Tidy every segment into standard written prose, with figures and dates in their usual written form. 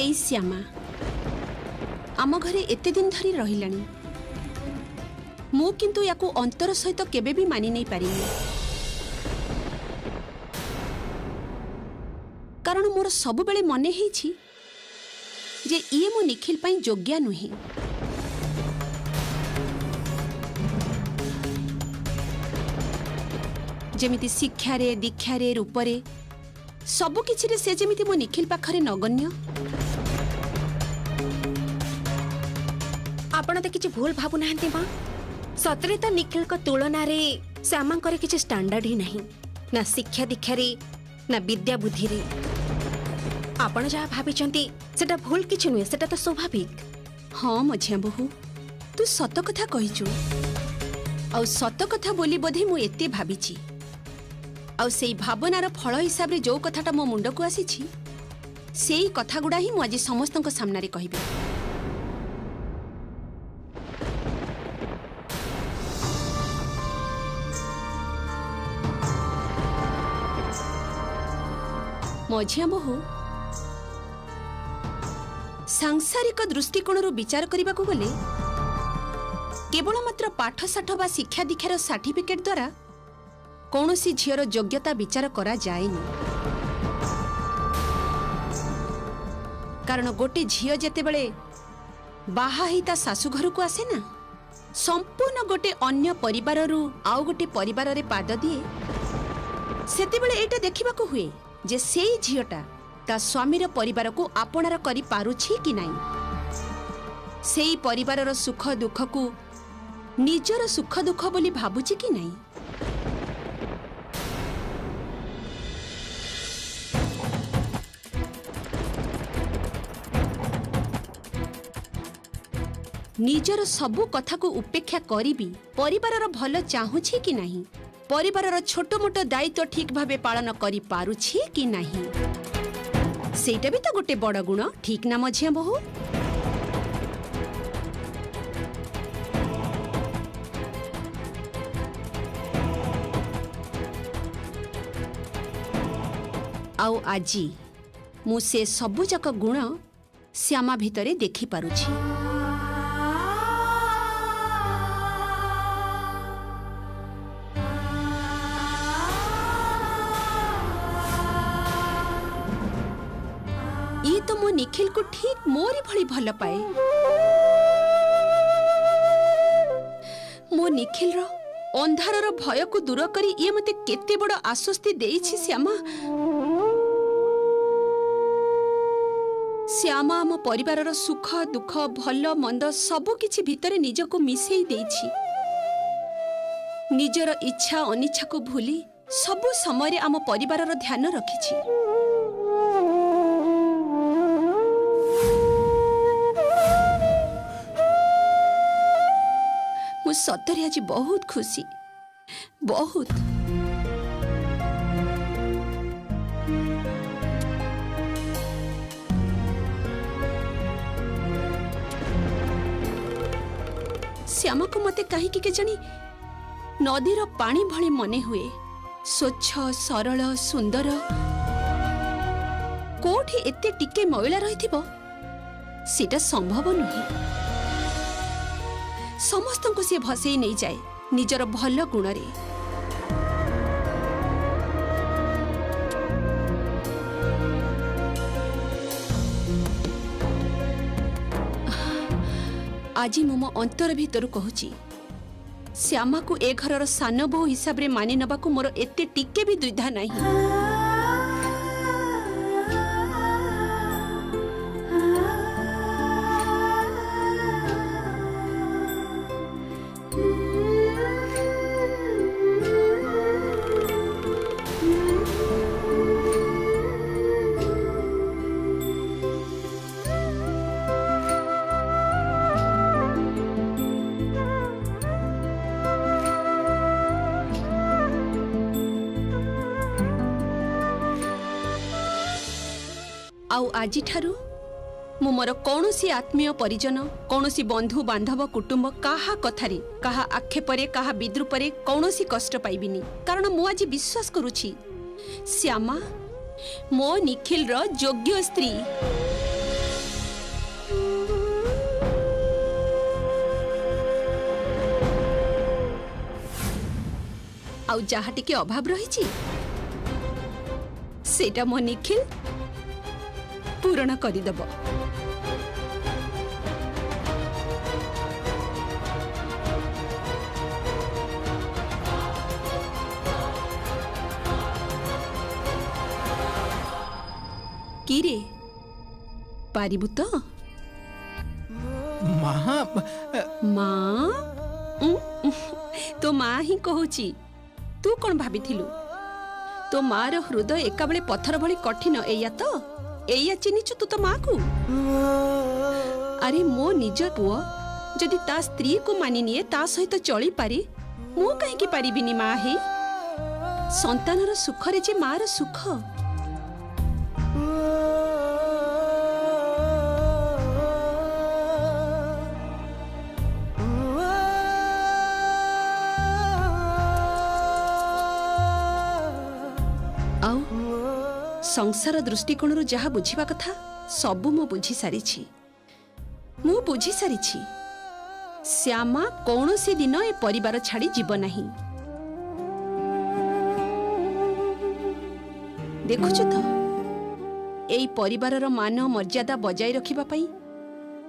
एई श्यामा आम घरे एते दिन धरी रहिलानी मु किंतु याकू अंतर सहित केबे भी मानि नहीं पारिनी कारण मोर सब बेले मने हेछि जे इए मो निखिल पई योग्य नुहे। जेमिति शिक्षा रे दीक्षा रे रूप रे सबु किछि रे से जेमिति मो निखिल पाखरे नगण्य। आपण तो किछि भूल भाबु नाहंती मां। सतरे तो निखिल को तुलना रे श्यामा करे किछि स्टैंडर्ड ही नहीं ना शिक्षा दीक्षा रे ना विद्या बुद्धि रे। आपण जहा भाबिचंती सेटा भूल किछि नुहे सेटा तो स्वाभाविक। हाँ मझिया बहु तू सत कथा कहिचु आ सत कथा बोली बोधे मु एते भाबिची आ सेई भावनार फल हिसाब रे जो कथाटा मो मुंड को आसीछि सेई कथा गुडा ही मु आज समस्तक सामने रे कहिबे। मझिया बहु सांसारिक दृष्टिकोण विचार करने को गले केवल मात्र पाठ साठ बा शिक्षा दीक्षार सर्टिफिकेट द्वारा कौन सी झीर योग्यता विचार करा जाएनी। कारण गोटे झील जेते बळे बाहा ही ता सासु घर को आसे ना संपूर्ण गोटे अन्य परिवार रु आउ गोटे परिवार रे पाद दिए सेते बळे एटा देखिबा को हुए जे सेई झीलटा ता स्वामीर परिवार को आपणार करी पारुछि कि नाही। सेई परिवारर सुख दुख को निजर सुख दुख बोली भाबुछि कि नाही। निजर सबु कथा को उपेक्षा करी भी परिवारर भल चाहुछि कि नाही। परिवारर छोट मोट दायित्व ठीक भावे पालन करी पारुछि कि नाही। सेटा भी तो गोटे बड़ गुण ठीक ना मझिया बहु। आउ आजी मु से सबु जक गुण श्यामा भितरे देखि पारुछि। ये तो मो निखिल को ठीक मोरी भली भल पाए। मो निखिल रो अंधारर भय को दूर करी ये मते केते बड़ आश्वस्ति देइछि श्यामा। श्यामा आम परिवारर सुख दुख भल मंद सबु किछि भितरे निजको मिसेई देइछि। निजर इच्छा अनिच्छा को भूली सबु समय आम परिवारर ध्यान रखिछि। मु सतरे आज बहुत खुशी बहुत। श्यामा को मते कहीं के जानी नदीर पानी भली मने हुए स्वच्छ सरल सुंदर। कोठी एते टिके मैला रहिथिबो सेटा संभव नुहे। समस्त को सी भसई नहीं जाए निजर भल गुण रे। आज मो अंतर भितर कहूची श्यामा को ए घरर सान बहु हिसाब रे मानि नबा को मोर एते टिके भी द्विधा नहीं। आउ आजी ठारू मु मोर कौनसी आत्मीय परिजन कौनसी बंधु बांधव कुटुंब काहा कथारे काहा आक्षेपरे काहा विद्रूपरे कौनसी कष्ट पाइबिनी। कारण मु आज विश्वास करुछि श्यामा मो निखिल रो योग्य स्त्री। आउ जहा टिके अभाव रही सेटा मो निखिल पूरण करदेब। कि रे पारिबु तो? माँ माँ तो माँ ही कहूची। तू कौन भाविथिलु? तो माँ रो हृदय एका बेले पत्थर भली कठिन एया तो एया चिन्हिचु तू तो माँ को? अरे मो निज पुओ जदि ता स्त्री को मानि निए ता सहित चली पारी मु कहीं पारिबिनी माँ हे? संतानर सुख रे जे माँ रो सुख। आउ संसार दृष्टिकोण जहा बुझिबा कथा सबु मु बुझी सारिछि। मु बुझी सारिछि श्यामा कौनसी दिन ए परिवार छाड़ी जीव नहीं। देखुछु तो एई परिवारर मान मर्यादा बजाय रखिबा पई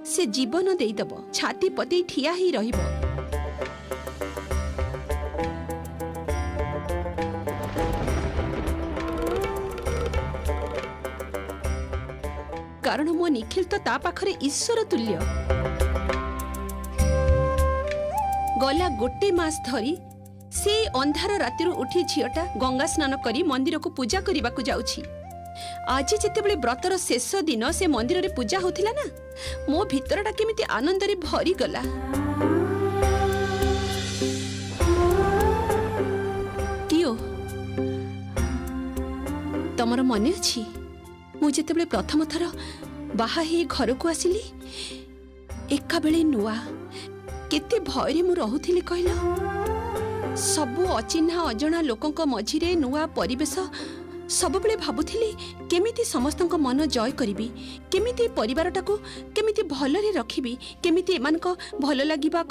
से जीवन देइदब, छाती पति ठिया ही रहिबो। कारण मो निखिल तो ता पाखरे ईश्वर तुल्य। गला गोटे मास धरी से अंधार राति उठी झीटा गंगा स्नान करी मंदिर को पूजा करने को जाउछि। आज जेतेबेले व्रतर शेष दिन से मंदिर रे पूजा होथिला ना मो भीतरटा केमिति आनंद रे भरी गला। कियो तमर मने अछि मु जेतेबेले प्रथम थर बाहा ही घर को आसिली एका बेले नुआ केते भयरे मु रहुथिली कहल। सबु अचिन्हा अजणा लोकंक मझिरे नुआ परिवेश सब बेले भाबुथिली केमिति समस्तंक मन जय करिबी, केमिति परिवारटाको केमिति भलरे रखिबी, केमिति एमानक भल लागिबा